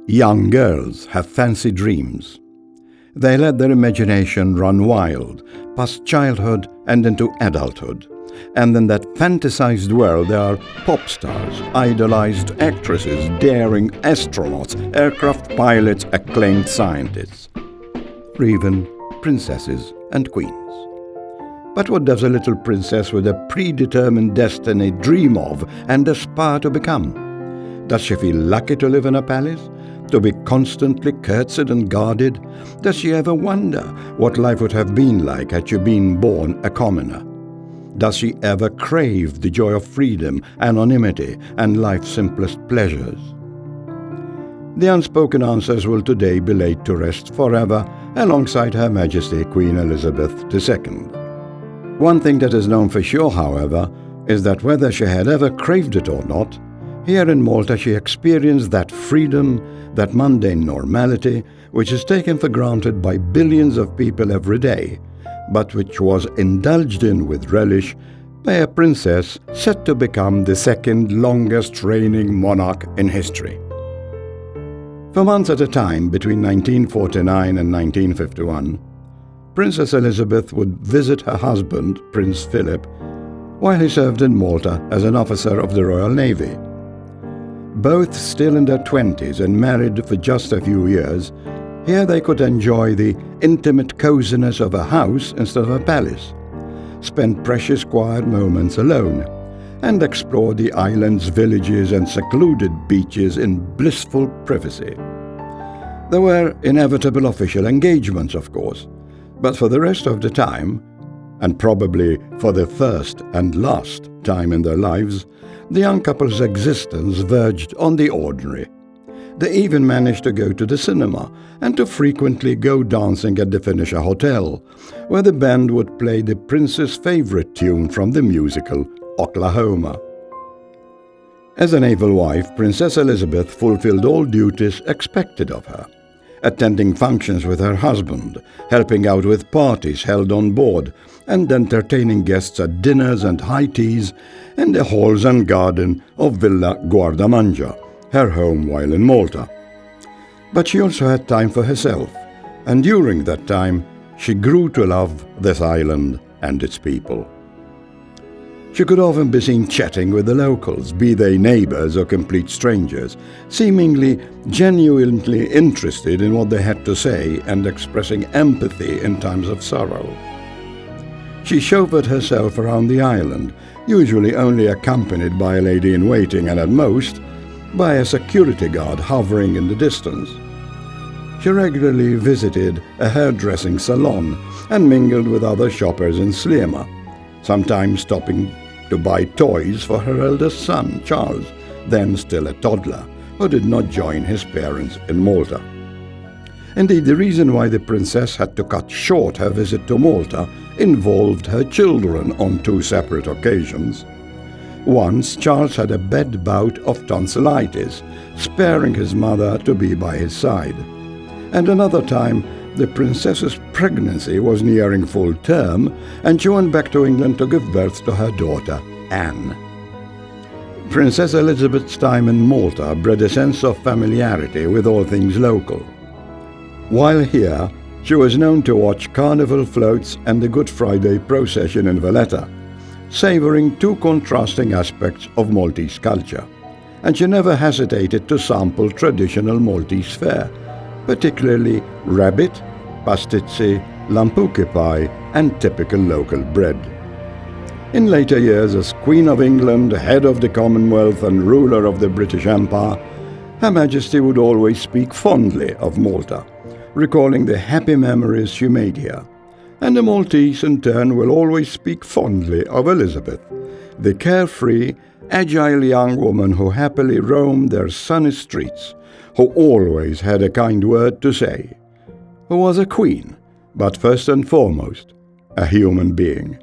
Young girls have fancy dreams. They let their imagination run wild, past childhood and into adulthood. And in that fantasized world there are pop stars, idolized actresses, daring astronauts, aircraft pilots, acclaimed scientists, or even princesses and queens. But what does a little princess with a predetermined destiny dream of and aspire to become? Does she feel lucky to live in a palace? To be constantly courtesied and guarded? Does she ever wonder what life would have been like had she been born a commoner? Does she ever crave the joy of freedom, anonymity, and life's simplest pleasures? The unspoken answers will today be laid to rest forever alongside Her Majesty Queen Elizabeth II. One thing that is known for sure, however, is that whether she had ever craved it or not, here in Malta she experienced that freedom, that mundane normality, which is taken for granted by billions of people every day, but which was indulged in with relish by a princess set to become the second longest reigning monarch in history. For months at a time between 1949 and 1951, Princess Elizabeth would visit her husband, Prince Philip, while he served in Malta as an officer of the Royal Navy. Both still in their 20s and married for just a few years, here they could enjoy the intimate coziness of a house instead of a palace, spend precious quiet moments alone, and explore the island's villages and secluded beaches in blissful privacy. There were inevitable official engagements, of course, but for the rest of the time, and probably for the first and last time in their lives, the young couple's existence verged on the ordinary. They even managed to go to the cinema and to frequently go dancing at the Finisher Hotel, where the band would play the prince's favorite tune from the musical Oklahoma. As a naval wife, Princess Elizabeth fulfilled all duties expected of her, attending functions with her husband, helping out with parties held on board, and entertaining guests at dinners and high teas in the halls and garden of Villa Guardamangia, her home while in Malta. But she also had time for herself, and during that time she grew to love this island and its people. She could often be seen chatting with the locals, be they neighbors or complete strangers, seemingly genuinely interested in what they had to say and expressing empathy in times of sorrow. She chauffeured herself around the island, usually only accompanied by a lady-in-waiting and at most by a security guard hovering in the distance. She regularly visited a hairdressing salon and mingled with other shoppers in Slema, sometimes stopping to buy toys for her eldest son, Charles, then still a toddler, who did not join his parents in Malta. Indeed, the reason why the princess had to cut short her visit to Malta involved her children on two separate occasions. Once, Charles had a bad bout of tonsillitis, sparing his mother to be by his side. And another time, the princess's pregnancy was nearing full term, and she went back to England to give birth to her daughter, Anne. Princess Elizabeth's time in Malta bred a sense of familiarity with all things local. While here, she was known to watch carnival floats and the Good Friday procession in Valletta, savouring two contrasting aspects of Maltese culture, and she never hesitated to sample traditional Maltese fare, particularly rabbit, pastizzi, lampuki pie, and typical local bread. In later years, as Queen of England, head of the Commonwealth and ruler of the British Empire, Her Majesty would always speak fondly of Malta, recalling the happy memories she made here. And the Maltese, in turn, will always speak fondly of Elizabeth, the carefree, agile young woman who happily roamed their sunny streets, who always had a kind word to say, who was a queen, but first and foremost, a human being.